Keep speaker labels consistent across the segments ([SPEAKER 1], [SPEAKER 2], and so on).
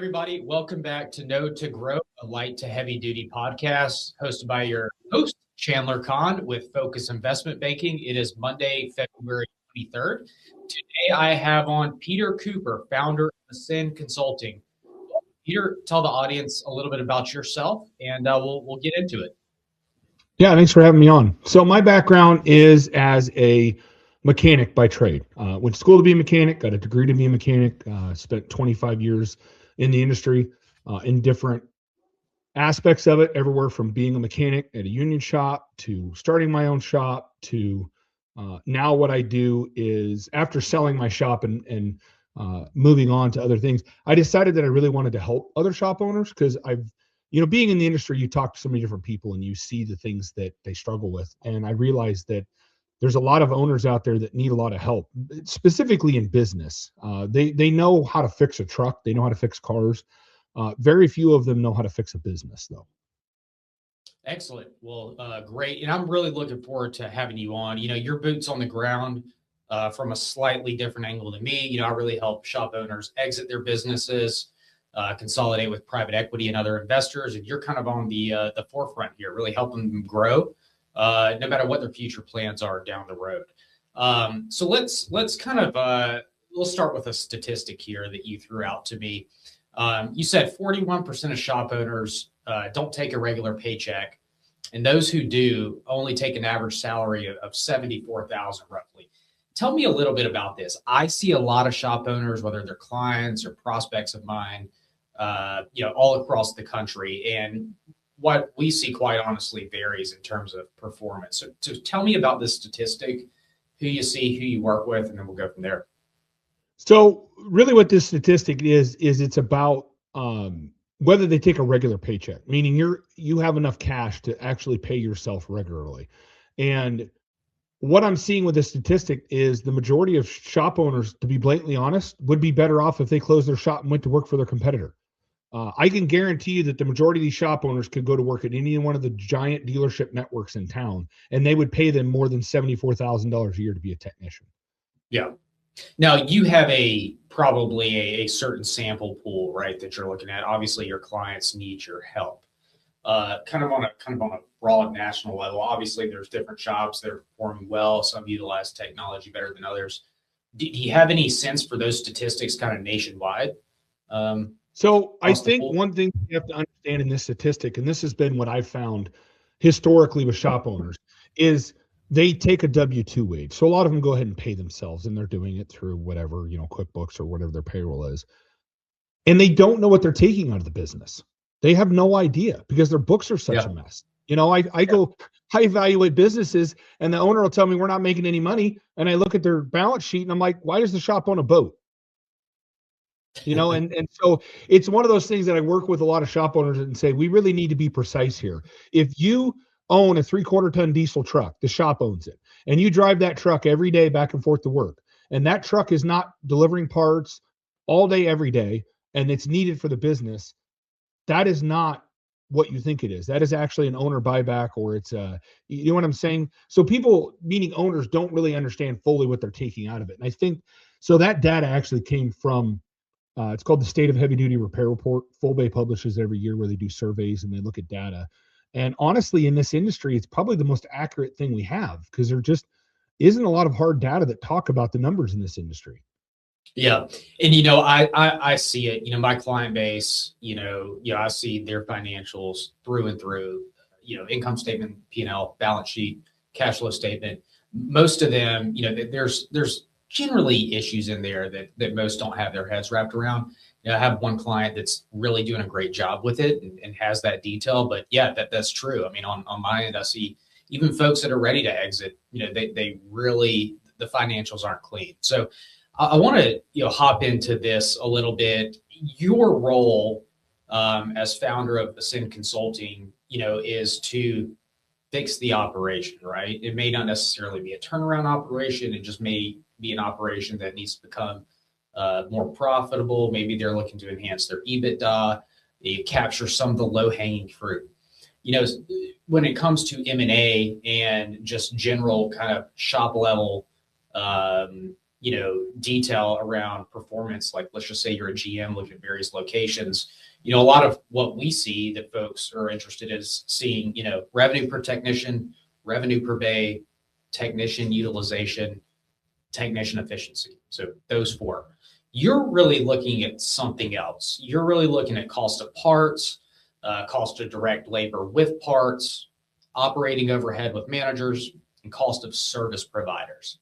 [SPEAKER 1] everybody. Welcome back to Know to Grow, a light to heavy duty podcast hosted by your host, Chandler Kohn with Focus Investment Banking. It is Monday, February 23rd. Today, I have on Peter Cooper, founder of Ascend Consulting. Peter, tell the audience a little bit about yourself, and we'll get into it.
[SPEAKER 2] Yeah, thanks for having me on. So my background is as a mechanic by trade. Went to school to be a mechanic, got a degree to be a mechanic, spent 25 years in the industry in different aspects of it, everywhere from being a mechanic at a union shop to starting my own shop to now what I do is after selling my shop and moving on to other things, I decided that I really wanted to help other shop owners because being in the industry, you talk to so many different people and you see the things that they struggle with. And I realized that there's a lot of owners out there that need a lot of help, specifically in business. They know how to fix a truck. They know how to fix cars. Very few of them know how to fix a business, though.
[SPEAKER 1] Excellent. Well, great. And I'm really looking forward to having you on. Your boots on the ground from a slightly different angle than me. I really help shop owners exit their businesses, consolidate with private equity and other investors. And you're kind of on the forefront here, really helping them grow, no matter what their future plans are down the road. So let's start with a statistic here that you threw out to me. You said 41% of shop owners don't take a regular paycheck, and those who do only take an average salary of $74,000 roughly. Tell me a little bit about this. I see a lot of shop owners, whether they're clients or prospects of mine, all across the country. And what we see, quite honestly, varies in terms of performance. So tell me about this statistic, who you see, who you work with, and then we'll go from there.
[SPEAKER 2] So really what this statistic is it's about whether they take a regular paycheck, meaning you have enough cash to actually pay yourself regularly. And what I'm seeing with this statistic is the majority of shop owners, to be blatantly honest, would be better off if they closed their shop and went to work for their competitor. I can guarantee you that the majority of these shop owners could go to work at any one of the giant dealership networks in town, and they would pay them more than $74,000 a year to be a technician.
[SPEAKER 1] Yeah. Now you have probably a certain sample pool, right, that you're looking at. Obviously, your clients need your help. Kind of on a broad national level. Obviously, there's different shops that are performing well. Some utilize technology better than others. Do you have any sense for those statistics, kind of nationwide?
[SPEAKER 2] So I think one thing you have to understand in this statistic, and this has been what I've found historically with shop owners, is they take a W-2 wage. So a lot of them go ahead and pay themselves, and they're doing it through whatever, QuickBooks or whatever their payroll is. And they don't know what they're taking out of the business. They have no idea because their books are such a mess. I evaluate businesses and the owner will tell me we're not making any money. And I look at their balance sheet and I'm like, why does the shop own a boat? And so it's one of those things that I work with a lot of shop owners and say, we really need to be precise here. If you own a 3/4 ton diesel truck, the shop owns it, and you drive that truck every day back and forth to work, and that truck is not delivering parts all day, every day, and it's needed for the business, that is not what you think it is. That is actually an owner buyback, or it's you know what I'm saying? So people, meaning owners, don't really understand fully what they're taking out of it. And I think, so that data actually came from, it's called the State of Heavy Duty Repair Report. Full Bay publishes every year where they do surveys and they look at data. And honestly, in this industry, it's probably the most accurate thing we have because there just isn't a lot of hard data that talk about the numbers in this industry.
[SPEAKER 1] Yeah. And, I see it, my client base, I see their financials through and through, income statement, P&L, balance sheet, cash flow statement. Most of them, there's generally issues in there that most don't have their heads wrapped around. I have one client that's really doing a great job with it and has that detail. But yeah, that's true. I mean, on my end, I see even folks that are ready to exit, they really, the financials aren't clean. So I want to, hop into this a little bit. Your role as founder of Ascend Consulting, is to fix the operation, right? It may not necessarily be a turnaround operation. It just may be an operation that needs to become more profitable. Maybe they're looking to enhance their EBITDA. You capture some of the low-hanging fruit. When it comes to M&A and just general kind of shop level, detail around performance. Like, let's just say you're a GM looking at various locations. A lot of what we see that folks are interested in is seeing, revenue per technician, revenue per bay, technician utilization, technician efficiency. So those four. You're really looking at something else. You're really looking at cost of parts, cost of direct labor with parts, operating overhead with managers, and cost of service providers.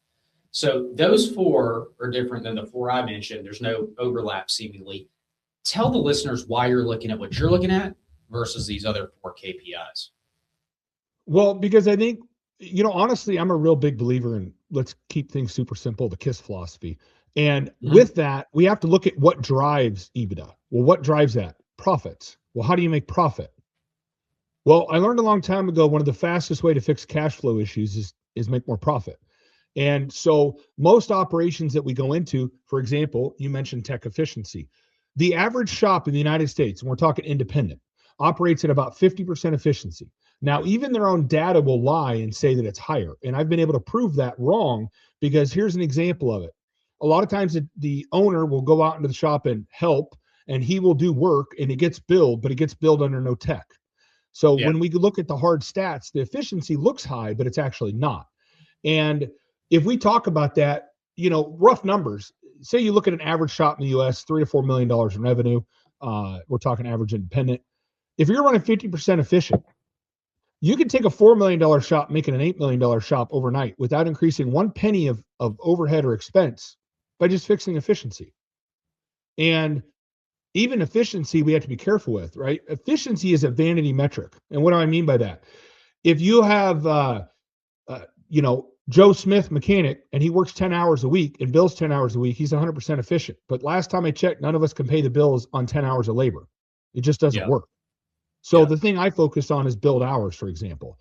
[SPEAKER 1] So those four are different than the four I mentioned. There's no overlap seemingly. Tell the listeners why you're looking at what you're looking at versus these other four KPIs.
[SPEAKER 2] Well, because I think, honestly, I'm a real big believer in let's keep things super simple, the KISS philosophy. And with that, we have to look at what drives EBITDA. Well, what drives that? Profits. Well, how do you make profit? Well, I learned a long time ago, one of the fastest way to fix cash flow issues is make more profit. And so most operations that we go into, for example, you mentioned tech efficiency. The average shop in the United States, and we're talking independent, operates at about 50% efficiency. Now, even their own data will lie and say that it's higher. And I've been able to prove that wrong, because here's an example of it. A lot of times the owner will go out into the shop and help, and he will do work and it gets billed, but it gets billed under no tech. So when we look at the hard stats, the efficiency looks high, but it's actually not. And if we talk about that, rough numbers, say you look at an average shop in the US, $3 to $4 million in revenue. We're talking average independent. If you're running 50% efficient, you can take a $4 million shop, make it an $8 million shop overnight without increasing one penny of overhead or expense by just fixing efficiency. And even efficiency, we have to be careful with, right? Efficiency is a vanity metric. And what do I mean by that? If you have, Joe Smith, mechanic, and he works 10 hours a week and bills 10 hours a week, he's 100% efficient. But last time I checked, none of us can pay the bills on 10 hours of labor. It just doesn't work. So the thing I focus on is build hours, for example.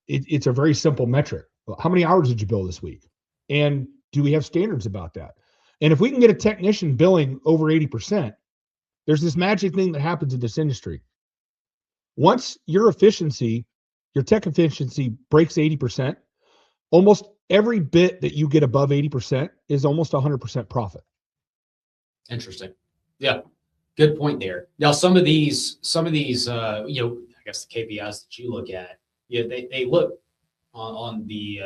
[SPEAKER 2] It's a very simple metric. How many hours did you bill this week? And do we have standards about that? And if we can get a technician billing over 80%, there's this magic thing that happens in this industry. Once your tech efficiency breaks 80%, almost every bit that you get above 80% is almost 100% profit.
[SPEAKER 1] Interesting. Yeah. Good point there. Now, some of these, I guess the KPIs that you look at, they look on the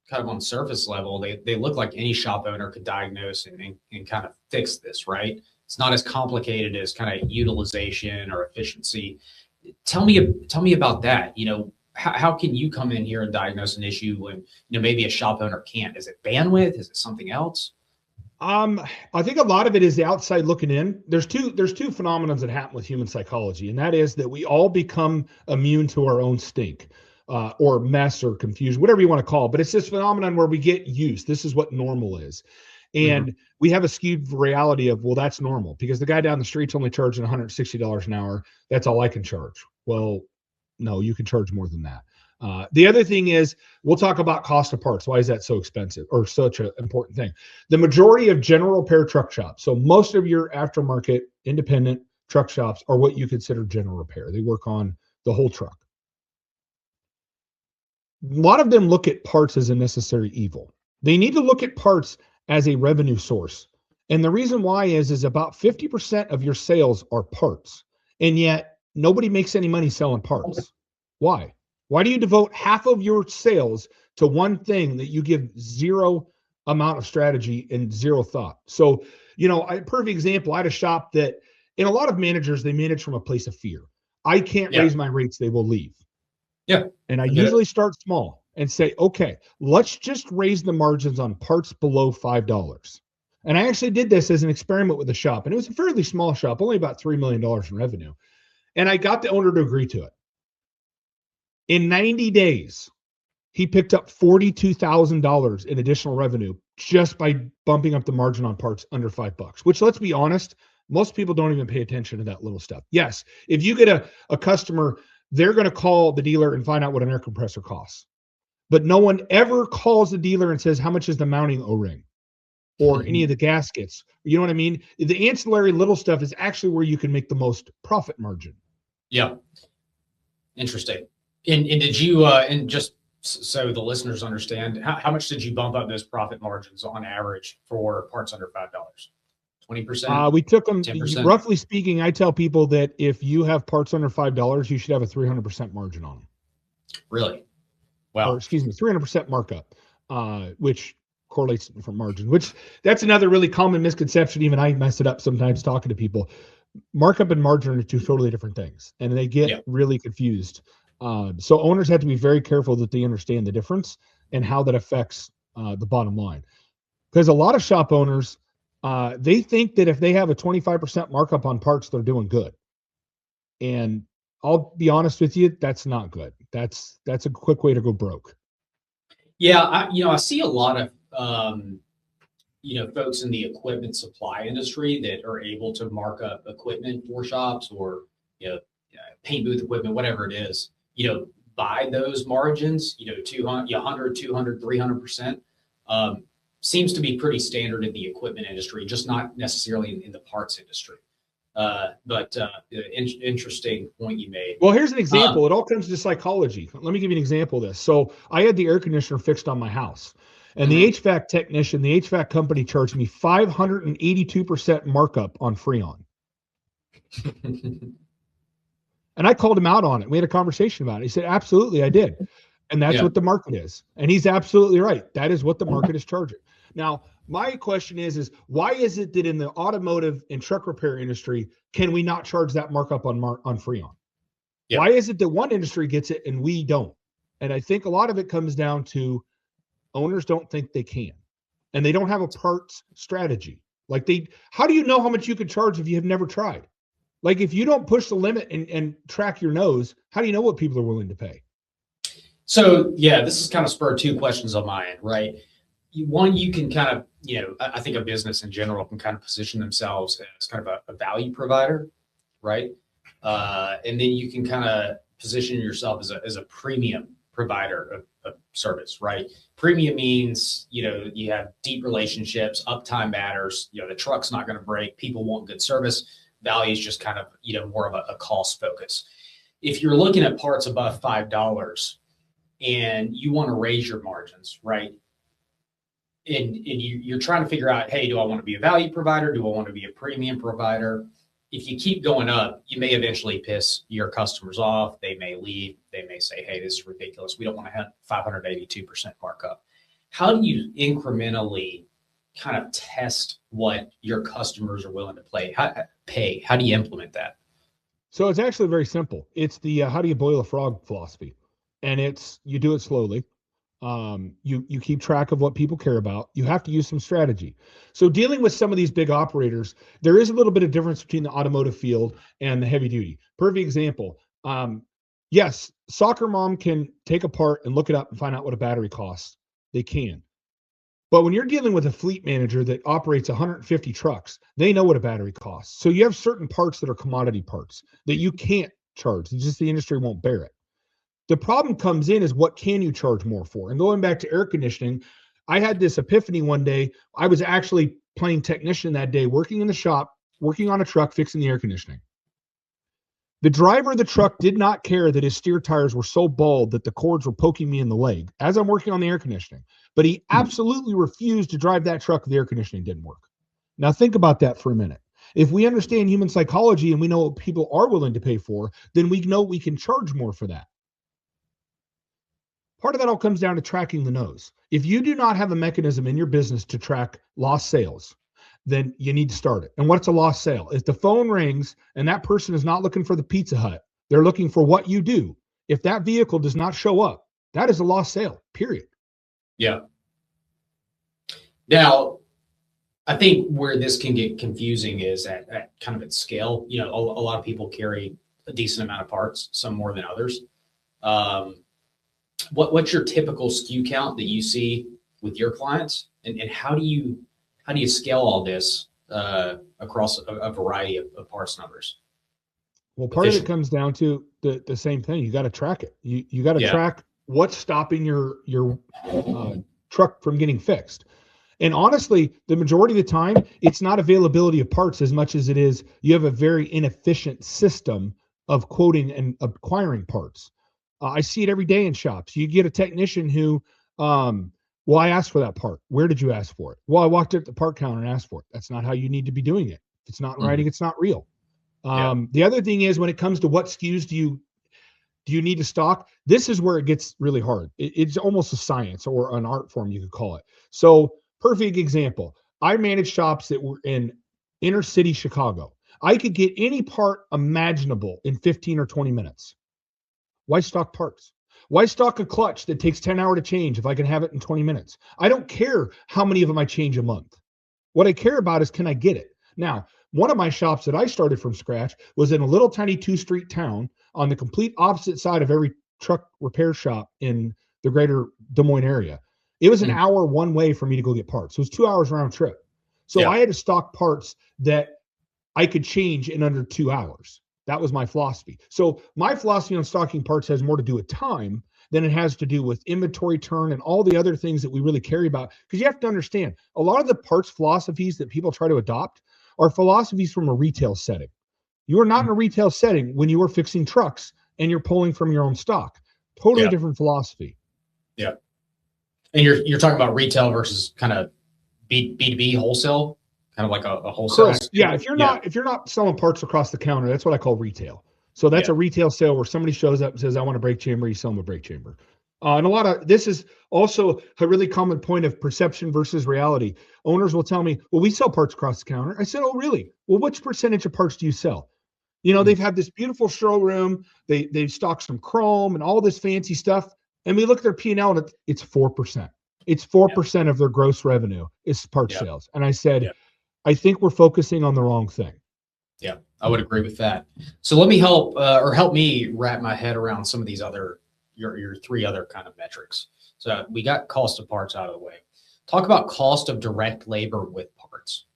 [SPEAKER 1] kind of on surface level, they look like any shop owner could diagnose and kind of fix this, right? It's not as complicated as kind of utilization or efficiency. Tell me about that. How can you come in here and diagnose an issue when maybe a shop owner can't? Is it bandwidth? Is it something else?
[SPEAKER 2] I think a lot of it is the outside looking in. There's two phenomena that happen with human psychology, and that is that we all become immune to our own stink, or mess or confusion, whatever you want to call it. But it's this phenomenon where we get used. This is what normal is. And we have a skewed reality of, well, that's normal because the guy down the street's only charging $160 an hour. That's all I can charge. Well, no, you can charge more than that. The other thing is, we'll talk about cost of parts. Why is that so expensive or such an important thing? The majority of general repair truck shops, so most of your aftermarket independent truck shops are what you consider general repair. They work on the whole truck. A lot of them look at parts as a necessary evil. They need to look at parts as a revenue source. And the reason why is about 50% of your sales are parts. And yet nobody makes any money selling parts. Why? Why do you devote half of your sales to one thing that you give zero amount of strategy and zero thought? So, a perfect example, I had a shop that, and a lot of managers, they manage from a place of fear. I can't raise my rates, they will leave.
[SPEAKER 1] Yeah.
[SPEAKER 2] And I usually start small and say, okay, let's just raise the margins on parts below $5. And I actually did this as an experiment with the shop. And it was a fairly small shop, only about $3 million in revenue. And I got the owner to agree to it. In 90 days, he picked up $42,000 in additional revenue just by bumping up the margin on parts under $5, which, let's be honest, most people don't even pay attention to that little stuff. Yes, if you get a customer, they're going to call the dealer and find out what an air compressor costs. But no one ever calls the dealer and says, how much is the mounting O-ring or any of the gaskets? You know what I mean? The ancillary little stuff is actually where you can make the most profit margin.
[SPEAKER 1] Yeah. Interesting. And did you, and just So the listeners understand, how much did you bump up those profit margins on average for parts under $5? 20%,
[SPEAKER 2] We took them,
[SPEAKER 1] 10%?
[SPEAKER 2] roughly speaking. I tell people that if you have parts under $5, you should have a 300% margin on them.
[SPEAKER 1] Really?
[SPEAKER 2] Or
[SPEAKER 1] Wow.
[SPEAKER 2] excuse me, 300% markup, which correlates for margin, which that's another really common misconception. Even I mess it up sometimes talking to people. Markup and margin are two totally different things, and they get
[SPEAKER 1] Yeah.
[SPEAKER 2] really confused. So owners have to be very careful that they understand the difference and how that affects the bottom line. Because a lot of shop owners, they think that if they have a 25% markup on parts, they're doing good. And I'll be honest with you, that's not good. That's a quick way to go broke.
[SPEAKER 1] Yeah, I see a lot of folks in the equipment supply industry that are able to mark up equipment for shops or paint booth equipment, whatever it is. By those margins, 200, 100, 200, 300%. Seems to be pretty standard in the equipment industry, just not necessarily in the parts industry. But interesting point you made.
[SPEAKER 2] Well, here's an example. It all comes to psychology. Let me give you an example of this. So I had the air conditioner fixed on my house, and the HVAC technician, the HVAC company charged me 582% markup on Freon. And I called him out on it. We had a conversation about it. He said, absolutely, I did. And that's what the market is. And he's absolutely right. That is what the market is charging. Now, my question is why is it that in the automotive and truck repair industry, can we not charge that markup on Freon? Yep. Why is it that one industry gets it and we don't? And I think a lot of it comes down to owners don't think they can. And they don't have a parts strategy. How do you know how much you could charge if you have never tried? Like if you don't push the limit and track your nose, how do you know what people are willing to pay?
[SPEAKER 1] So yeah, this has kind of spurred two questions on my end, right? One, you can kind of, I think a business in general can kind of position themselves as kind of a value provider, right? And then you can kind of position yourself as a premium provider of service, right? Premium means, you have deep relationships, uptime matters, the truck's not going to break, people want good service. Value is just kind of, more of a cost focus. If you're looking at parts above $5 and you want to raise your margins, right? And you're trying to figure out, hey, do I want to be a value provider? Do I want to be a premium provider? If you keep going up, you may eventually piss your customers off. They may leave. They may say, hey, this is ridiculous. We don't want to have 582% markup. How do you incrementally kind of test what your customers are willing to pay? How do you implement that?
[SPEAKER 2] So it's actually very simple. It's the how do you boil a frog philosophy. And you do it slowly. You keep track of what people care about. You have to use some strategy. So dealing with some of these big operators, there is a little bit of difference between the automotive field and the heavy duty. Perfect example. Yes, soccer mom can take a part and look it up and find out what a battery costs. They can. But when you're dealing with a fleet manager that operates 150 trucks, they know what a battery costs. So you have certain parts that are commodity parts that you can't charge. It's just the industry won't bear it. The problem comes in is what can you charge more for? And going back to air conditioning, I had this epiphany one day. I was actually playing technician that day, working in the shop, working on a truck, fixing the air conditioning. The driver of the truck did not care that his steer tires were so bald that the cords were poking me in the leg as I'm working on the air conditioning. But he absolutely refused to drive that truck if the air conditioning didn't work. Now think about that for a minute. If we understand human psychology and we know what people are willing to pay for, then we know we can charge more for that. Part of that all comes down to tracking the nose. If you do not have a mechanism in your business to track lost sales, then you need to start it. And what's a lost sale? If the phone rings and that person is not looking for the Pizza Hut, they're looking for what you do. If that vehicle does not show up, that is a lost sale, period.
[SPEAKER 1] Yeah. Now, I think where this can get confusing is at kind of its scale. A lot of people carry a decent amount of parts, some more than others. What's your typical SKU count that you see with your clients, and how do you scale all this across a variety of parts numbers?
[SPEAKER 2] Well, part of it comes down to the same thing. You got to track it. You got to track what's stopping your truck from getting fixed. And honestly, the majority of the time, it's not availability of parts as much as it is you have a very inefficient system of quoting and acquiring parts. I see it every day in shops. You get a technician who, well, I asked for that part. Where did you ask for it? Well, I walked up at the part counter and asked for it. That's not how you need to be doing it. If it's not in writing, it's not real.
[SPEAKER 1] Yeah.
[SPEAKER 2] The other thing is, when it comes to what SKUs do you need to stock, this is where it gets really hard. It's almost a science or an art form, you could call it. So, perfect example. I managed shops that were in inner city Chicago. I could get any part imaginable in 15 or 20 minutes. Why stock parts? Why stock a clutch that takes 10 hours to change if I can have it in 20 minutes? I don't care how many of them I change a month. What I care about is, can I get it? Now, one of my shops that I started from scratch was in a little tiny 2-street town on the complete opposite side of every truck repair shop in the greater Des Moines area. It was an hour one way for me to go get parts. It was 2 hours round trip. So I had to stock parts that I could change in under 2 hours. That was my philosophy. So my philosophy on stocking parts has more to do with time than it has to do with inventory turn and all the other things that we really care about. Because you have to understand, a lot of the parts philosophies that people try to adopt are philosophies from a retail setting. You are not in a retail setting when you are fixing trucks and you're pulling from your own stock. Totally different philosophy.
[SPEAKER 1] Yeah. And you're talking about retail versus kind of B2B wholesale, kind of like a wholesale.
[SPEAKER 2] Correct. Yeah. If you're not selling parts across the counter, that's what I call retail. So that's a retail sale where somebody shows up and says, I want a brake chamber. You sell them a brake chamber. And a lot of this is also a really common point of perception versus reality. Owners will tell me, well, we sell parts across the counter. I said, oh, really? Well, which percentage of parts do you sell? You know, they've had this beautiful showroom. They stock some chrome and all this fancy stuff. And we look at their P&L and it's 4%. It's 4% of their gross revenue is parts sales. And I said, I think we're focusing on the wrong thing.
[SPEAKER 1] Yeah, I would agree with that. So let me help me wrap my head around some of these other, your 3 other kind of metrics. So we got cost of parts out of the way. Talk about cost of direct labor with parts.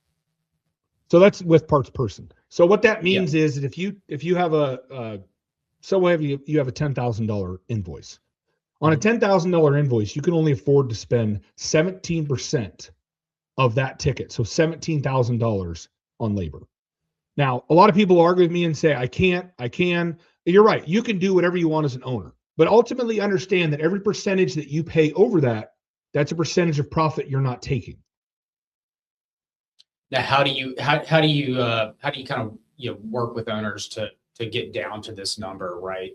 [SPEAKER 2] So that's with parts person. So what that means is that if you have you have a $10,000 invoice. On a $10,000 invoice, you can only afford to spend 17% of that ticket. So $17,000 on labor. Now, a lot of people argue with me and say, I can. You're right. You can do whatever you want as an owner, but ultimately understand that every percentage that you pay over that's a percentage of profit you're not taking.
[SPEAKER 1] Now, how do you kind of work with owners to get down to this number, right?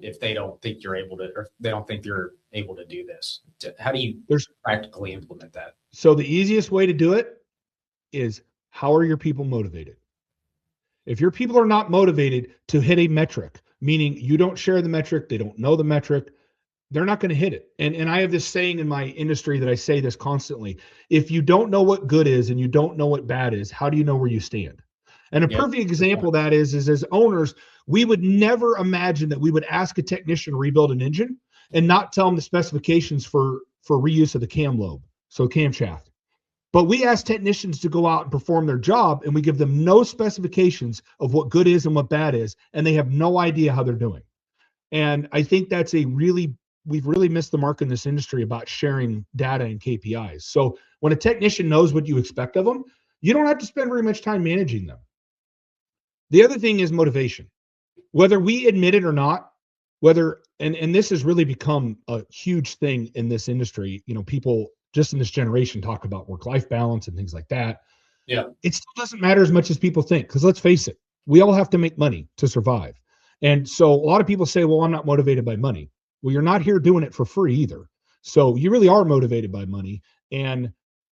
[SPEAKER 1] If they don't think you're able to, or they don't think you're able to do this, how do you practically implement that?
[SPEAKER 2] So the easiest way to do it is, how are your people motivated? If your people are not motivated to hit a metric, meaning you don't share the metric, they don't know the metric, they're not going to hit it. And I have this saying in my industry that I say this constantly. If you don't know what good is and you don't know what bad is, how do you know where you stand? And a perfect example of that is as owners, we would never imagine that we would ask a technician to rebuild an engine and not tell them the specifications for reuse of the cam lobe, so camshaft. But we ask technicians to go out and perform their job, and we give them no specifications of what good is and what bad is, and they have no idea how they're doing. And I think that's we've really missed the mark in this industry about sharing data and KPIs. So when a technician knows what you expect of them, you don't have to spend very much time managing them. The other thing is motivation. Whether we admit it or not, and this has really become a huge thing in this industry, people just in this generation talk about work-life balance and things like that.
[SPEAKER 1] Yeah.
[SPEAKER 2] It still doesn't matter as much as people think, because let's face it, we all have to make money to survive. And so a lot of people say, well, I'm not motivated by money. Well, you're not here doing it for free either. So you really are motivated by money. And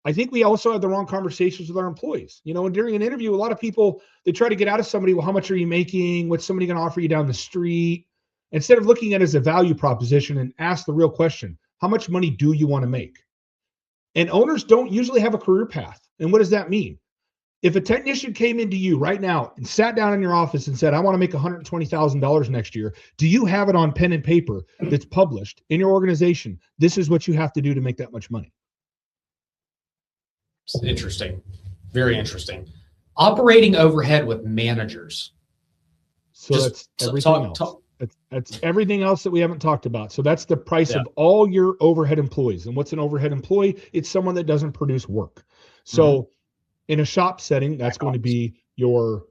[SPEAKER 2] I think we also have the wrong conversations with our employees. And during an interview, a lot of people, they try to get out of somebody, well, how much are you making? What's somebody going to offer you down the street? Instead of looking at it as a value proposition and ask the real question, how much money do you want to make? And owners don't usually have a career path. And what does that mean? If a technician came into you right now and sat down in your office and said, I want to make $120,000 next year, do you have it on pen and paper that's published in your organization? This is what you have to do to make that much money.
[SPEAKER 1] It's interesting. Very interesting. Operating overhead with managers.
[SPEAKER 2] So that's everything else. That's everything else that we haven't talked about. So that's the price of all your overhead employees. And what's an overhead employee? It's someone that doesn't produce work. So in a shop setting, that's going to be your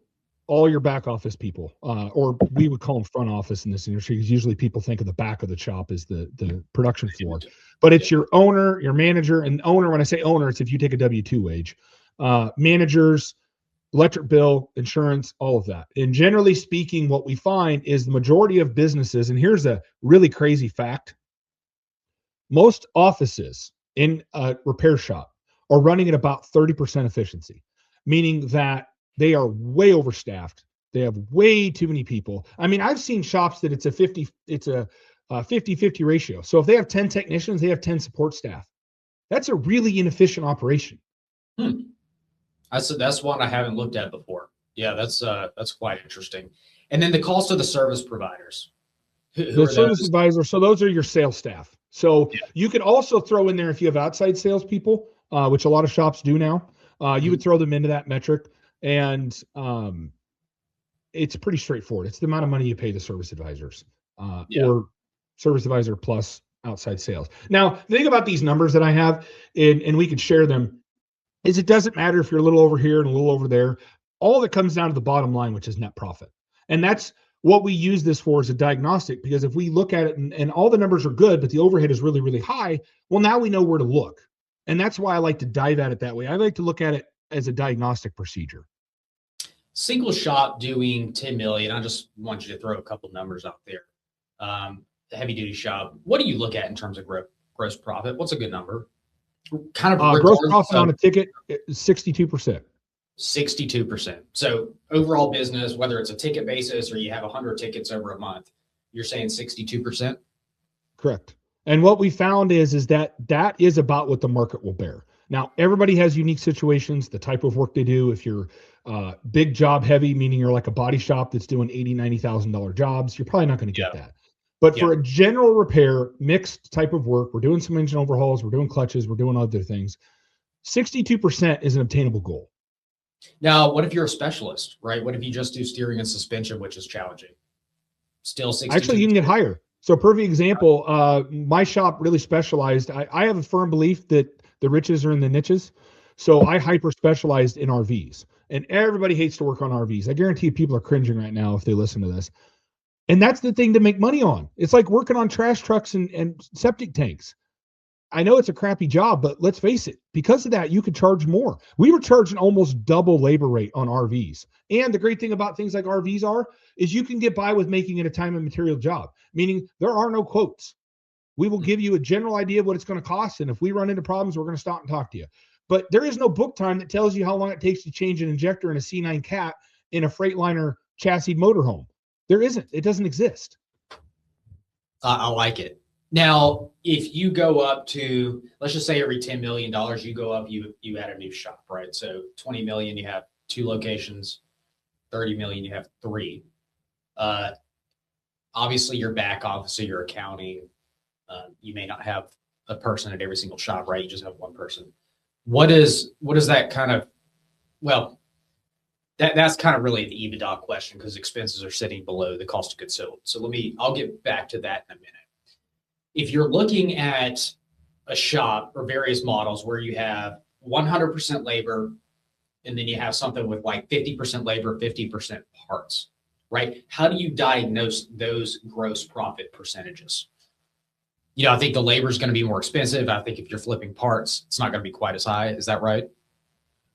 [SPEAKER 2] all your back office people, or we would call them front office in this industry, because usually people think of the back of the shop as the production floor. But it's your owner, your manager, and owner. When I say owner, it's if you take a W-2 wage, managers, electric bill, insurance, all of that. And generally speaking, what we find is the majority of businesses, and here's a really crazy fact: most offices in a repair shop are running at about 30% efficiency, meaning that they are way overstaffed. They have way too many people. I mean, I've seen shops that it's a 50-50 ratio. So if they have 10 technicians, they have 10 support staff. That's a really inefficient operation.
[SPEAKER 1] That's one I haven't looked at before. Yeah, that's quite interesting. And then the cost of the service providers.
[SPEAKER 2] The service advisor. So those are your sales staff. So you could also throw in there, if you have outside salespeople, which a lot of shops do now, you would throw them into that metric. And it's pretty straightforward. It's the amount of money you pay the service advisors, or service advisor plus outside sales. Now, the thing about these numbers that I have, and we could share them, is it doesn't matter if you're a little over here and a little over there. All that comes down to the bottom line, which is net profit. And that's what we use this for, as a diagnostic, because if we look at it and all the numbers are good, but the overhead is really, really high, well, now we know where to look. And that's why I like to dive at it that way. I like to look at it as a diagnostic procedure.
[SPEAKER 1] Single shop doing 10 million. I just want you to throw a couple numbers out there. The heavy duty shop, what do you look at in terms of gross profit? What's a good number? Kind of
[SPEAKER 2] gross profit on a ticket, 62%.
[SPEAKER 1] 62%. So overall business, whether it's a ticket basis or you have 100 tickets over a month, you're saying 62%?
[SPEAKER 2] Correct. And what we found is that is about what the market will bear. Now, everybody has unique situations, the type of work they do. If you're big job heavy, meaning you're like a body shop that's doing $80,000, $90,000 jobs, you're probably not going to get that. But for a general repair, mixed type of work, we're doing some engine overhauls, we're doing clutches, we're doing other things. 62% is an obtainable goal.
[SPEAKER 1] Now, what if you're a specialist, right? What if you just do steering and suspension, which is challenging? Still 62%.
[SPEAKER 2] Actually, you can get higher. So perfect example, my shop really specialized. I have a firm belief that the riches are in the niches. So I hyper specialized in RVs, and everybody hates to work on RVs. I guarantee people are cringing right now if they listen to this. And that's the thing to make money on. It's like working on trash trucks and septic tanks. I know it's a crappy job, but let's face it, because of that, you could charge more. We were charging almost double labor rate on RVs. And the great thing about things like RVs is you can get by with making it a time and material job, meaning there are no quotes. We will give you a general idea of what it's going to cost. And if we run into problems, we're going to stop and talk to you. But there is no book time that tells you how long it takes to change an injector in a C9 Cat in a Freightliner chassis motorhome. There isn't. It doesn't exist.
[SPEAKER 1] I like it. Now, if you go up to, let's just say every $10 million you go up, you add a new shop, right? So 20 million, you have 2 locations, 30 million, you have 3. Obviously your back office, so your accounting, you may not have a person at every single shop, right? You just have one person. What is that kind of, well, that's kind of really the EBITDA question, because expenses are sitting below the cost of goods sold. So I'll get back to that in a minute. If you're looking at a shop or various models where you have 100% labor, and then you have something with like 50% labor, 50% parts, right? How do you diagnose those gross profit percentages? I think the labor is going to be more expensive. I think if you're flipping parts, it's not going to be quite as high. Is that right?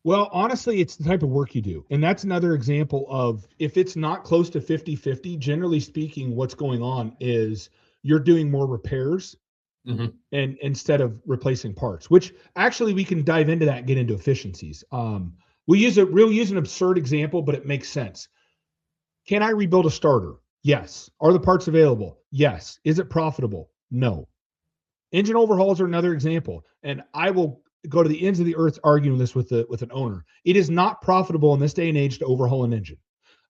[SPEAKER 2] Well, honestly, it's the type of work you do. And that's another example of, if it's not close to 50-50, generally speaking, what's going on is you're doing more repairs and instead of replacing parts, which actually we can dive into that and get into efficiencies. We'll use an absurd example, but it makes sense. Can I rebuild a starter? Yes. Are the parts available? Yes. Is it profitable? No. Engine overhauls are another example. And I will go to the ends of the earth arguing this with an owner. It is not profitable in this day and age to overhaul an engine.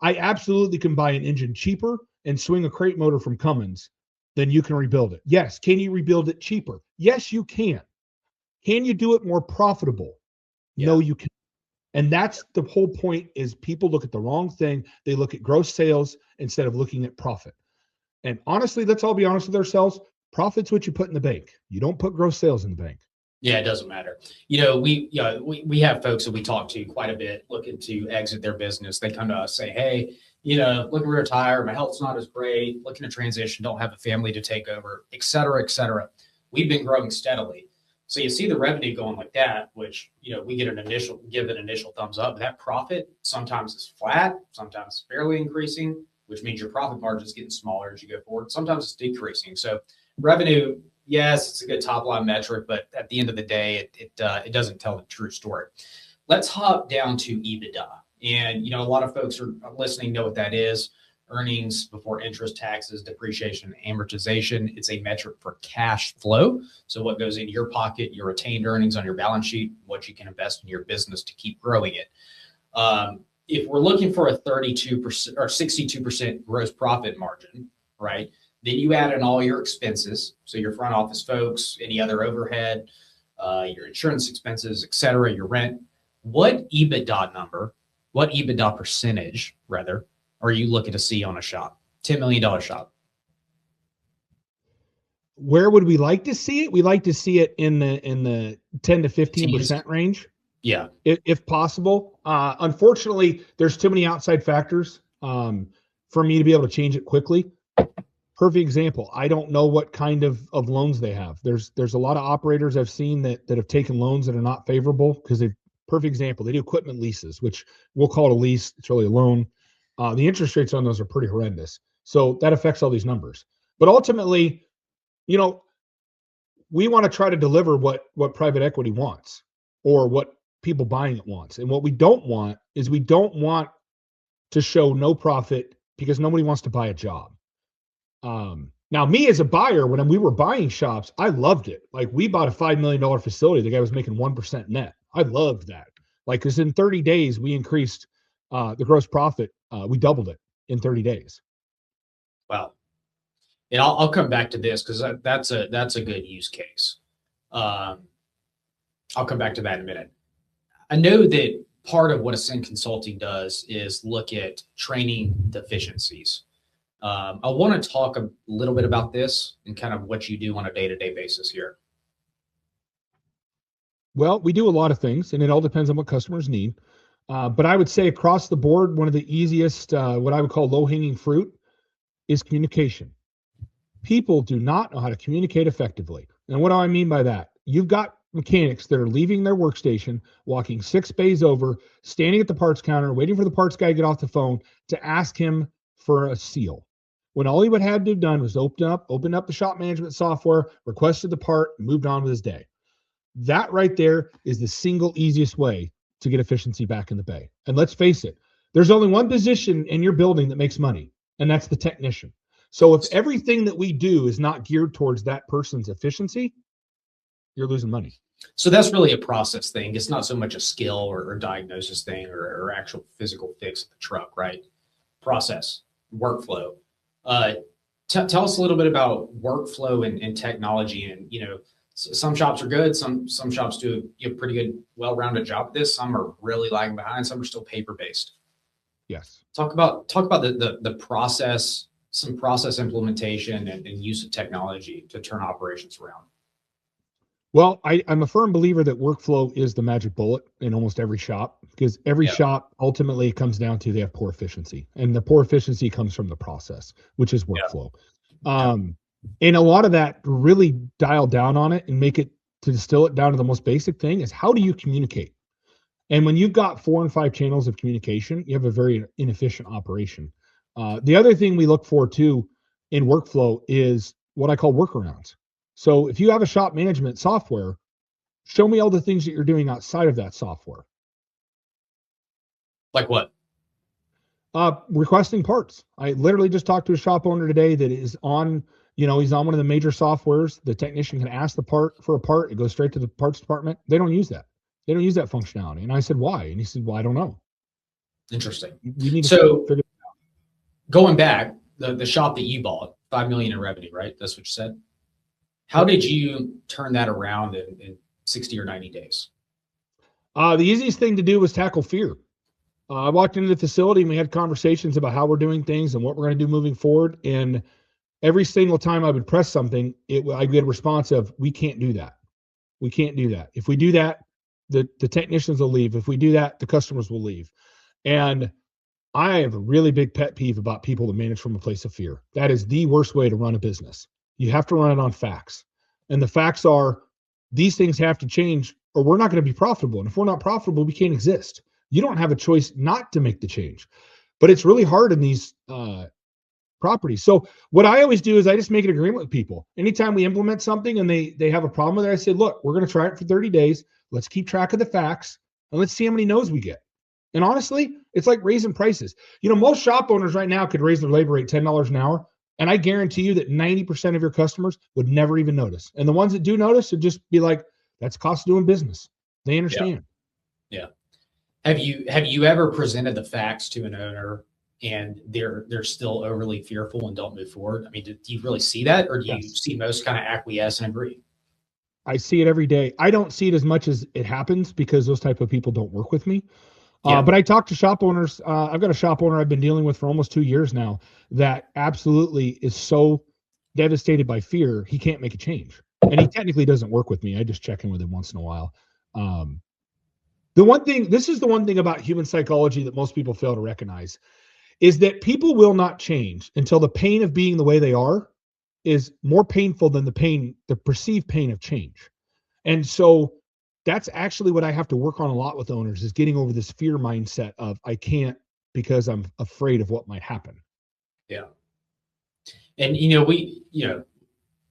[SPEAKER 2] I absolutely can buy an engine cheaper and swing a crate motor from Cummins than you can rebuild it. Yes. Can you rebuild it cheaper? Yes, you can. Can you do it more profitable? Yeah. No, you can't. And that's the whole point, is people look at the wrong thing. They look at gross sales instead of looking at profit. And honestly, let's all be honest with ourselves. Profit's what you put in the bank. You don't put gross sales in the bank.
[SPEAKER 1] Yeah, it doesn't matter. We have folks that we talk to quite a bit looking to exit their business. They come to us, say, hey, looking to retire, my health's not as great, looking to transition, don't have a family to take over, et cetera, et cetera. We've been growing steadily. So you see the revenue going like that, which, we give an initial thumbs up. That profit sometimes is flat, sometimes it's barely increasing, which means your profit margin is getting smaller as you go forward. Sometimes it's decreasing. So revenue, yes, it's a good top line metric, but at the end of the day, it doesn't tell the true story. Let's hop down to EBITDA. And, a lot of folks are listening know what that is. Earnings before interest, taxes, depreciation, and amortization. It's a metric for cash flow. So what goes into your pocket, your retained earnings on your balance sheet, what you can invest in your business to keep growing it. If we're looking for a 32% or 62% gross profit margin, right? Then you add in all your expenses. So your front office folks, any other overhead, your insurance expenses, et cetera, your rent. What EBITDA percentage rather, are you looking to see on a shop? $10 million shop.
[SPEAKER 2] Where would we like to see it? We like to see it in the 10 to 15% range.
[SPEAKER 1] Yeah.
[SPEAKER 2] If possible. Unfortunately, there's too many outside factors for me to be able to change it quickly. Perfect example. I don't know what kind of loans they have. There's a lot of operators I've seen that have taken loans that are not favorable because perfect example. They do equipment leases, which we'll call it a lease. It's really a loan. The interest rates on those are pretty horrendous. So that affects all these numbers. But ultimately, we want to try to deliver what private equity wants or what people buying it wants. And what we don't want is we don't want to show no profit because nobody wants to buy a job. Now, me as a buyer, when we were buying shops, I loved it. Like we bought a $5 million facility. The guy was making 1% net. I loved that. Like, because in 30 days, we increased the gross profit. We doubled it in 30 days.
[SPEAKER 1] Wow. And I'll come back to this because that's a good use case. I'll come back to that in a minute. I know that part of what Ascend Consulting does is look at training deficiencies. I want to talk a little bit about this and kind of what you do on a day-to-day basis here.
[SPEAKER 2] Well, we do a lot of things, and it all depends on what customers need. But I would say across the board, one of the easiest, what I would call low-hanging fruit, is communication. People do not know how to communicate effectively. And what do I mean by that? You've got mechanics that are leaving their workstation, walking 6 bays over, standing at the parts counter, waiting for the parts guy to get off the phone to ask him for a seal. When all he would have to have done was open up the shop management software, requested the part, and moved on with his day. That right there is the single easiest way to get efficiency back in the bay. And let's face it, there's only one position in your building that makes money, and that's the technician. So if everything that we do is not geared towards that person's efficiency, you're losing money.
[SPEAKER 1] So that's really a process thing. It's not so much a skill or diagnosis thing or actual physical fix of the truck, right? Process, workflow. Tell us a little bit about workflow and technology. And, some shops are good. Some shops do a pretty good, well-rounded job at this. Some are really lagging behind. Some are still paper-based.
[SPEAKER 2] Yes.
[SPEAKER 1] Talk about the process, some process implementation and use of technology to turn operations around.
[SPEAKER 2] Well, I'm a firm believer that workflow is the magic bullet in almost every shop because every shop ultimately comes down to they have poor efficiency, and the poor efficiency comes from the process, which is workflow. And a lot of that really dial down on it and make it to distill it down to the most basic thing is how do you communicate? And when you've got 4 and 5 channels of communication, you have a very inefficient operation. The other thing we look for too in workflow is what I call workarounds. So if you have a shop management software, show me all the things that you're doing outside of that software.
[SPEAKER 1] Like what?
[SPEAKER 2] Requesting parts. I literally just talked to a shop owner today that is on, he's on one of the major softwares. The technician can ask the part for a part. It goes straight to the parts department. They don't use that. They don't use that functionality. And I said, why? And he said, well, I don't know.
[SPEAKER 1] Interesting.
[SPEAKER 2] We need to figure it out.
[SPEAKER 1] Going back, the shop that you bought, $5 million in revenue, right? That's what you said. How did you turn that around in 60 or 90 days?
[SPEAKER 2] The easiest thing to do was tackle fear. I walked into the facility and we had conversations about how we're doing things and what we're going to do moving forward. And every single time I would press something, I'd get a response of, we can't do that. We can't do that. If we do that, the technicians will leave. If we do that, the customers will leave. And I have a really big pet peeve about people that manage from a place of fear. That is the worst way to run a business. You have to run it on facts. And the facts are these things have to change or we're not going to be profitable. And if we're not profitable, we can't exist. You don't have a choice not to make the change. But it's really hard in these properties. So what I always do is I just make an agreement with people. Anytime we implement something and they have a problem with it, I say, look, we're going to try it for 30 days. Let's keep track of the facts and let's see how many no's we get. And honestly, it's like raising prices. Most shop owners right now could raise their labor rate $10 an hour. And I guarantee you that 90% of your customers would never even notice. And the ones that do notice would just be like, that's cost of doing business. They understand.
[SPEAKER 1] Yeah. Have you ever presented the facts to an owner and they're still overly fearful and don't move forward? I mean, do you really see that, or do you see most kind of acquiesce and agree?
[SPEAKER 2] I see it every day. I don't see it as much as it happens because those type of people don't work with me. But I talk to shop owners. I've got a shop owner I've been dealing with for almost 2 years now that absolutely is so devastated by fear, he can't make a change. And he technically doesn't work with me. I just check in with him once in a while. This is the one thing about human psychology that most people fail to recognize is that people will not change until the pain of being the way they are is more painful than the perceived pain of change. And so that's actually what I have to work on a lot with owners is getting over this fear mindset of I can't because I'm afraid of what might happen.
[SPEAKER 1] Yeah. And,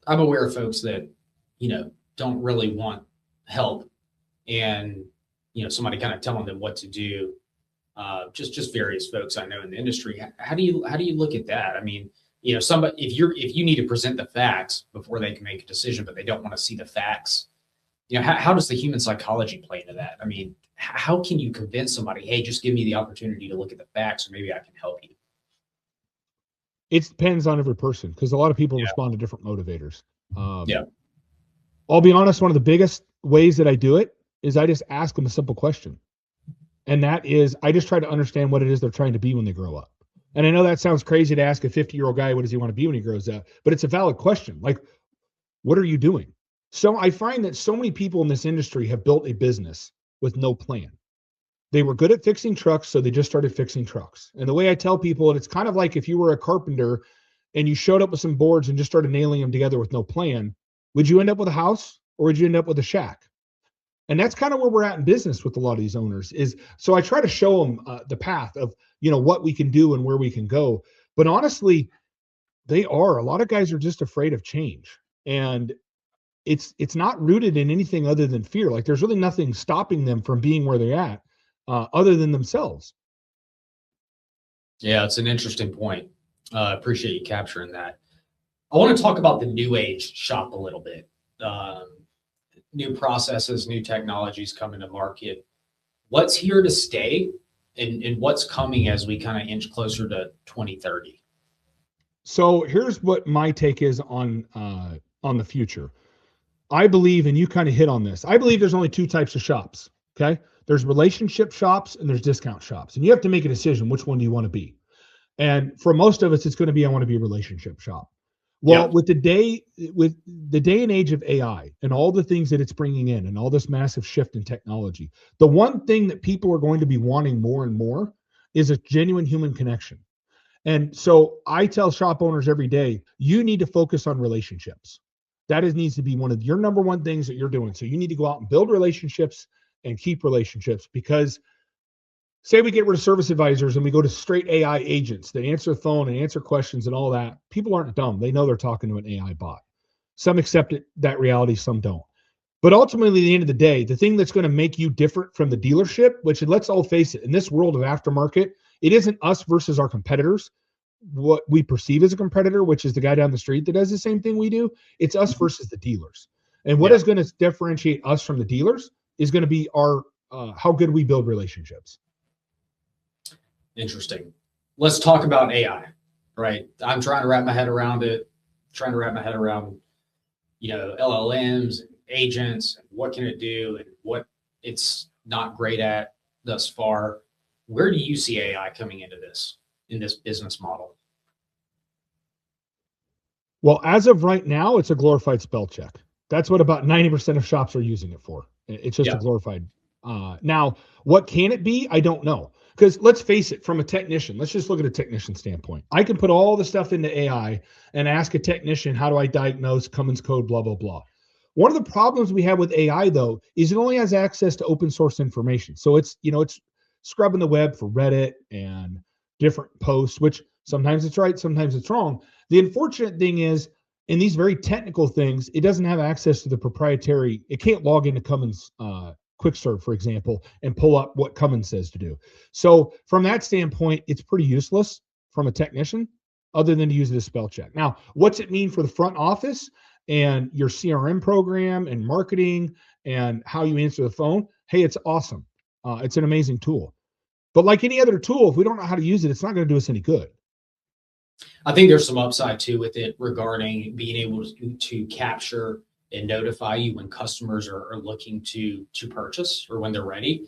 [SPEAKER 1] I'm aware of folks that, don't really want help and, somebody kind of telling them what to do. Just various folks I know in the industry. How do you look at that? I mean, somebody, if you need to present the facts before they can make a decision, but they don't want to see the facts, how does the human psychology play into that? I mean, how can you convince somebody, hey, just give me the opportunity to look at the facts, or maybe I can help you?
[SPEAKER 2] It depends on every person because a lot of people respond to different motivators.
[SPEAKER 1] Yeah.
[SPEAKER 2] I'll be honest, one of the biggest ways that I do it is I just ask them a simple question. And that is, I just try to understand what it is they're trying to be when they grow up. And I know that sounds crazy to ask a 50-year-old guy, what does he want to be when he grows up? But it's a valid question. Like, what are you doing? So I find that so many people in this industry have built a business with no plan. They were good at fixing trucks, so they just started fixing trucks. And the way I tell people, and it's kind of like if you were a carpenter and you showed up with some boards and just started nailing them together with no plan, would you end up with a house or would you end up with a shack? And that's kind of where we're at in business with a lot of these owners is, so I try to show them the path of, what we can do and where we can go. But honestly, a lot of guys are just afraid of change. And it's not rooted in anything other than fear. Like there's really nothing stopping them from being where they're at other than themselves.
[SPEAKER 1] Yeah, it's an interesting point. Appreciate you capturing that. I want to talk about the new age shop a little bit. New processes, new technologies coming to market. What's here to stay and what's coming as we kind of inch closer to 2030?
[SPEAKER 2] So here's what my take is on the future. I believe, and you kind of hit on this, I believe there's only two types of shops. Okay. There's relationship shops and there's discount shops. And you have to make a decision. Which one do you want to be? And for most of us, it's going to be, I want to be a relationship shop. Well, with the day and age of AI and all the things that it's bringing in and all this massive shift in technology, the one thing that people are going to be wanting more and more is a genuine human connection. And so I tell shop owners every day, you need to focus on relationships. Needs to be one of your number one things that you're doing. So you need to go out and build relationships and keep relationships, because say we get rid of service advisors and we go to straight AI agents that answer the phone and answer questions and all that. People aren't dumb. They know they're talking to an AI bot. Some accept that reality, some don't. But ultimately, at the end of the day, the thing that's going to make you different from the dealership, which let's all face it, in this world of aftermarket, it isn't us versus our competitors, what we perceive as a competitor, which is the guy down the street that does the same thing we do. It's us versus the dealers. And what is going to differentiate us from the dealers is going to be our how good we build relationships.
[SPEAKER 1] Interesting. Let's talk about AI, right? I'm trying to wrap my head around it, LLMs, agents, and what can it do and what it's not great at thus far. Where do you see AI coming into this, in this business model?
[SPEAKER 2] Well, as of right now, it's a glorified spell check. That's what about 90% of shops are using it for. It's just a
[SPEAKER 1] Yeah.
[SPEAKER 2] glorified. Now, what can it be? I don't know. Because let's face it, from a technician, let's just look at a technician standpoint. I can put all the stuff into AI and ask a technician, how do I diagnose Cummins code, blah, blah, blah. One of the problems we have with AI, though, is it only has access to open source information. So it's scrubbing the web for Reddit and different posts, which sometimes it's right, sometimes it's wrong. The unfortunate thing is, in these very technical things, it doesn't have access to the proprietary. It can't log into Cummins quick serve, for example, and pull up what Cummins says to do. So from that standpoint, it's pretty useless from a technician other than to use it as spell check. Now, what's it mean for the front office and your CRM program and marketing and how you answer the phone? Hey, it's awesome. It's an amazing tool. But like any other tool, if we don't know how to use it, it's not going to do us any good.
[SPEAKER 1] I think there's some upside too with it regarding being able to capture and notify you when customers are looking to purchase or when they're ready.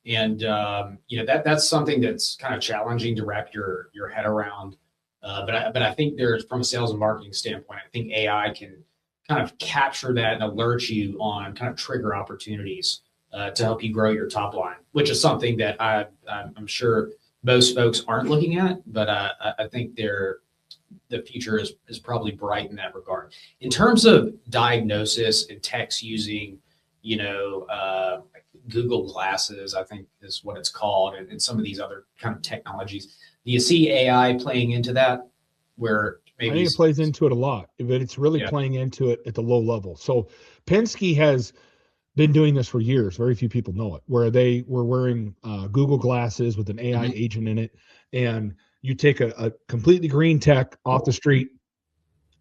[SPEAKER 1] And that's something that's kind of challenging to wrap your head around. But I think there's, from a sales and marketing standpoint, I think AI can kind of capture that and alert you on kind of trigger opportunities to help you grow your top line, which is something that I'm sure most folks aren't looking at, but I think the future is probably bright in that regard. In terms of diagnosis and techs using, Google Glasses, I think is what it's called, and some of these other kind of technologies. Do you see AI playing into that? Where maybe
[SPEAKER 2] I think it plays into it a lot, but it's really playing into it at the low level. So Penske has been doing this for years. Very few people know it, where they were wearing Google Glasses with an AI agent in it. And you take a completely green tech off the street,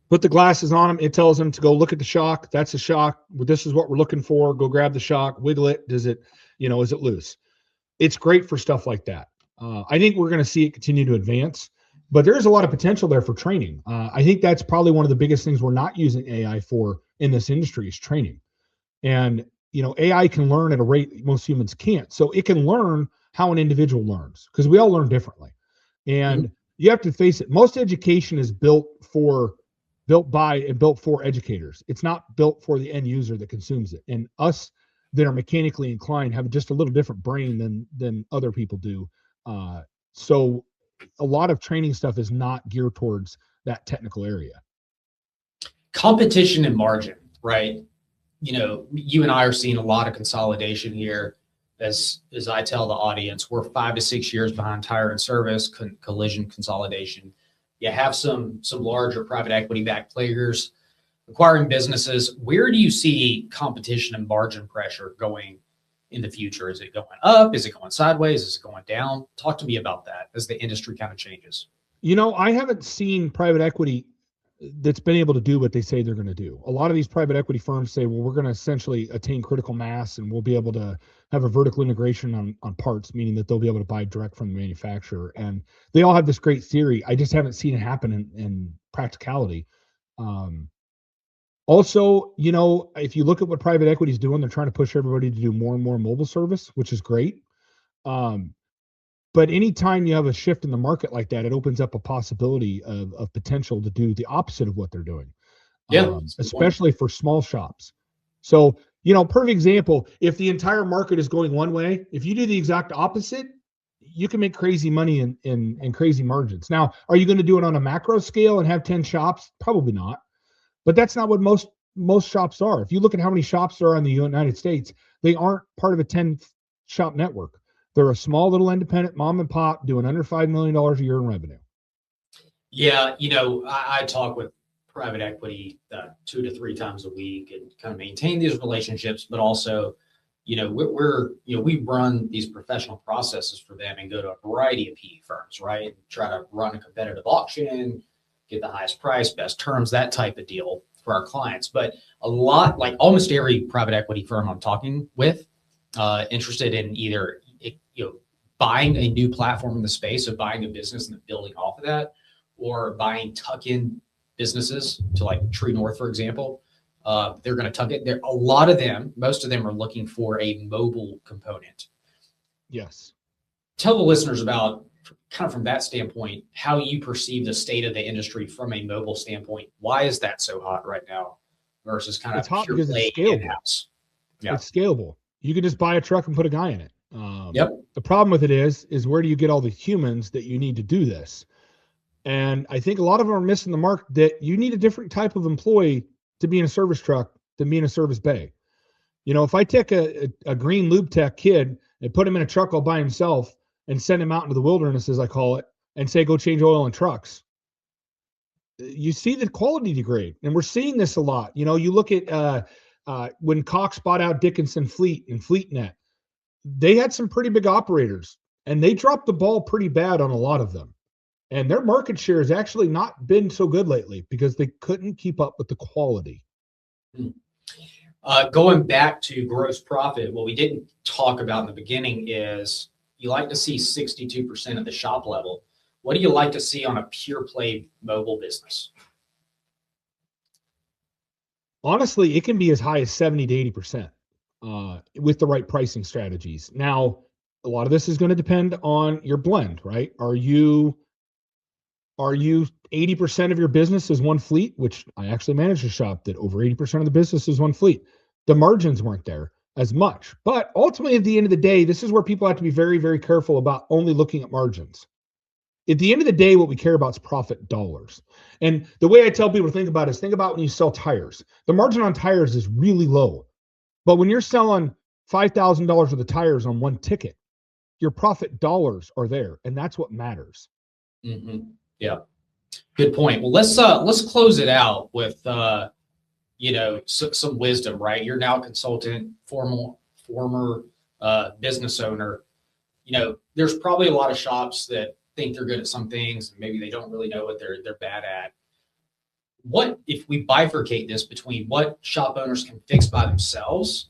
[SPEAKER 2] put the glasses on them. It tells them to go look at the shock. That's a shock. This is what we're looking for. Go grab the shock, wiggle it. Is it loose? It's great for stuff like that. I think we're going to see it continue to advance, but there's a lot of potential there for training. I think that's probably one of the biggest things we're not using AI for in this industry is training. And AI can learn at a rate most humans can't. So it can learn how an individual learns because we all learn differently. And you have to face it. Most education is built by and built for educators. It's not built for the end user that consumes it. And us that are mechanically inclined have just a little different brain than other people do. So a lot of training stuff is not geared towards that technical area.
[SPEAKER 1] Competition and margin, right? You and I are seeing a lot of consolidation here. As I tell the audience, we're 5 to 6 years behind tire and service collision consolidation. You have some larger private equity backed players acquiring businesses. Where do you see competition and margin pressure going in the future? Is it going up? Is it going sideways? Is it going down? Talk to me about that as the industry kind of changes.
[SPEAKER 2] I haven't seen private equity that's been able to do what they say they're going to do. A lot of these private equity firms say, well, we're going to essentially attain critical mass and we'll be able to have a vertical integration on parts, meaning that they'll be able to buy direct from the manufacturer. And they all have this great theory. I just haven't seen it happen in practicality. Also, if you look at what private equity is doing, they're trying to push everybody to do more and more mobile service, which is great. But anytime you have a shift in the market like that, it opens up a possibility of potential to do the opposite of what they're doing. Especially for small shops. So, perfect example, if the entire market is going one way, if you do the exact opposite, you can make crazy money and crazy margins. Now, are you going to do it on a macro scale and have 10 shops? Probably not. But that's not what most shops are. If you look at how many shops there are in the United States, they aren't part of a 10 shop network. They're a small little independent mom and pop doing under $5 million a year in revenue.
[SPEAKER 1] Yeah, I talk with private equity 2 to 3 times a week and kind of maintain these relationships, but also, we run these professional processes for them and go to a variety of PE firms, right? And try to run a competitive auction, get the highest price, best terms, that type of deal for our clients. But a lot, like almost every private equity firm I'm talking with, interested in either buying a new platform in the space of buying a business and then building off of that, or buying tuck-in businesses to like True North, for example. They're going to tuck it. A lot of them, most of them are looking for a mobile component.
[SPEAKER 2] Yes.
[SPEAKER 1] Tell the listeners about, kind of from that standpoint, how you perceive the state of the industry from a mobile standpoint. Why is that so hot right now? versus kind
[SPEAKER 2] It's
[SPEAKER 1] of
[SPEAKER 2] hot
[SPEAKER 1] pure
[SPEAKER 2] because it's
[SPEAKER 1] play
[SPEAKER 2] scalable.
[SPEAKER 1] in-house. Yeah.
[SPEAKER 2] It's scalable. You can just buy a truck and put a guy in it.
[SPEAKER 1] Yep.
[SPEAKER 2] The problem with it is where do you get all the humans that you need to do this? And I think a lot of them are missing the mark that you need a different type of employee to be in a service truck than be in a service bay. You know, if I take a green lube tech kid and put him in a truck all by himself and send him out into the wilderness, as I call it, and say, go change oil in trucks, you see the quality degrade. And we're seeing this a lot. You know, you look at when Cox bought out Dickinson Fleet and FleetNet, they had some pretty big operators and they dropped the ball pretty bad on a lot of them. And their market share has actually not been so good lately because they couldn't keep up with the quality.
[SPEAKER 1] Going back to gross profit, what we didn't talk about in the beginning is you like to see 62% at the shop level. What do you like to see on a pure play mobile business?
[SPEAKER 2] Honestly, it can be as high as 70 to 80% with the right pricing strategies. Now, a lot of this is going to depend on your blend, right? Are you 80% of your business is one fleet, which I actually managed a shop that over 80% of the business is one fleet. The margins weren't there as much. But ultimately, at the end of the day, this is where people have to be very, very careful about only looking at margins. At the end of the day, what we care about is profit dollars. And the way I tell people to think about it is think about when you sell tires. The margin on tires is really low. But when you're selling $5,000 worth of tires on one ticket, your profit dollars are there. And that's what matters.
[SPEAKER 1] Mm-hmm. Yeah. Good point. Well, let's close it out with some wisdom, right? You're now a consultant, former business owner. You know, there's probably a lot of shops that think they're good at some things and maybe they don't really know what they're bad at. What if we bifurcate this between what shop owners can fix by themselves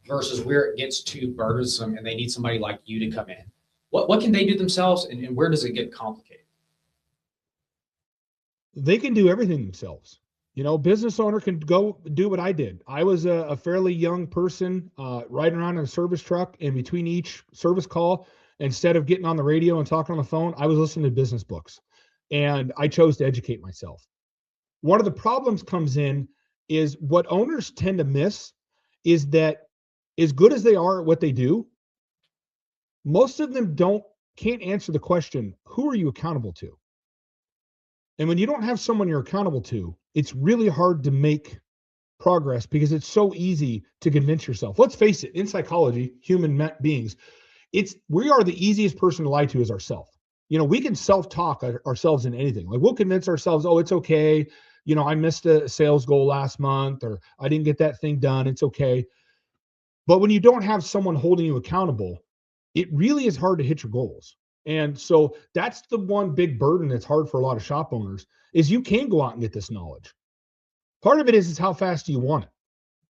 [SPEAKER 1] versus where it gets too burdensome and they need somebody like you to come in? What can they do themselves and where does it get complicated?
[SPEAKER 2] They can do everything themselves. You know, business owner can go do what I did. I was a fairly young person riding around in a service truck, and between each service call, instead of getting on the radio and talking on the phone, I was listening to business books, and I chose to educate myself. One of the problems comes in is what owners tend to miss is that as good as they are at what they do, most of them can't answer the question, who are you accountable to? And when you don't have someone you're accountable to, it's really hard to make progress because it's so easy to convince yourself. Let's face it, in psychology, human beings, we are the easiest person to lie to is ourselves. You know, we can self-talk ourselves in anything. Like we'll convince ourselves, oh, it's okay. You know, I missed a sales goal last month, or I didn't get that thing done. It's okay. But when you don't have someone holding you accountable, it really is hard to hit your goals. And so that's the one big burden that's hard for a lot of shop owners is you can go out and get this knowledge. Part of it is how fast do you want it?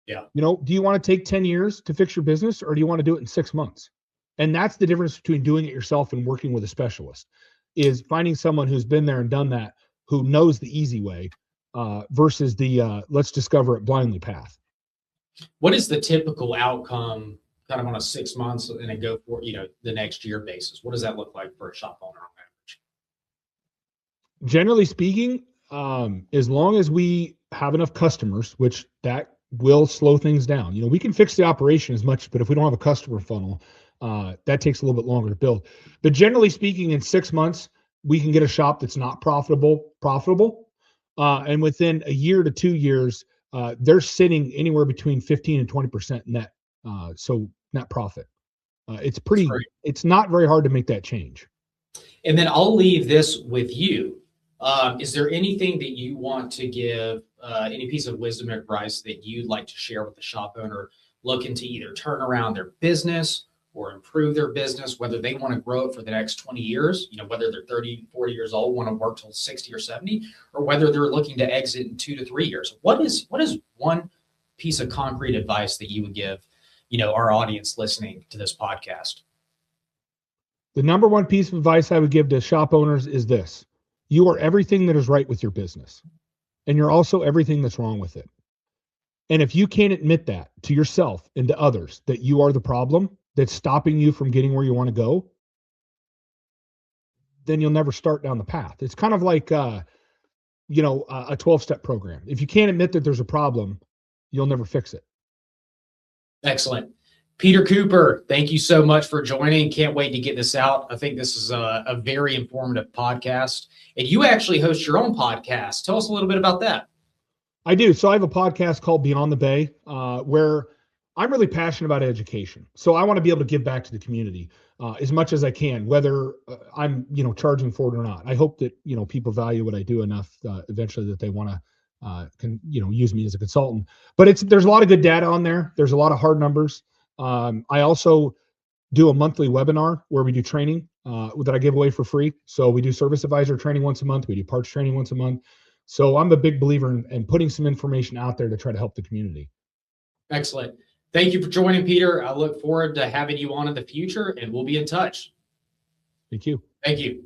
[SPEAKER 1] Yeah.
[SPEAKER 2] You know, do you want to take 10 years to fix your business or do you want to do it in 6 months? And that's the difference between doing it yourself and working with a specialist is finding someone who's been there and done that, who knows the easy way versus the let's discover it blindly path.
[SPEAKER 1] What is the typical outcome kind of on a 6 months and then go for, the next year basis? What does that look like for a shop owner on average?
[SPEAKER 2] Generally speaking, as long as we have enough customers, which that will slow things down. You know, we can fix the operation as much, but if we don't have a customer funnel, that takes a little bit longer to build. But generally speaking, in 6 months, we can get a shop that's not profitable. And within a year to 2 years, they're sitting anywhere between 15 and 20% net. So net profit. It's not very hard to make that change.
[SPEAKER 1] And then I'll leave this with you. Is there anything that you want to give, any piece of wisdom or advice that you'd like to share with the shop owner looking to either turn around their business or improve their business, whether they want to grow it for the next 20 years, whether they're 30, 40 years old, want to work till 60 or 70, or whether they're looking to exit in 2 to 3 years? What is one piece of concrete advice that you would give, our audience listening to this podcast?
[SPEAKER 2] The number one piece of advice I would give to shop owners is this. You are everything that is right with your business, and you're also everything that's wrong with it. And if you can't admit that to yourself and to others, that you are the problem that's stopping you from getting where you want to go, then you'll never start down the path. It's kind of like, a 12-step program. If you can't admit that there's a problem, you'll never fix it.
[SPEAKER 1] Excellent. Peter Cooper, thank you so much for joining. Can't wait to get this out. I think this is a very informative podcast. And you actually host your own podcast. Tell us a little bit about that.
[SPEAKER 2] I do. So I have a podcast called Beyond the Bay, where I'm really passionate about education. So I want to be able to give back to the community as much as I can, whether I'm, charging for it or not. I hope that, people value what I do enough eventually that they want to, use me as a consultant. But there's a lot of good data on there. There's a lot of hard numbers. I also do a monthly webinar where we do training that I give away for free. So we do service advisor training once a month. We do parts training once a month. So I'm a big believer in putting some information out there to try to help the community.
[SPEAKER 1] Excellent. Thank you for joining, Peter. I look forward to having you on in the future, and we'll be in touch.
[SPEAKER 2] Thank you.
[SPEAKER 1] Thank you.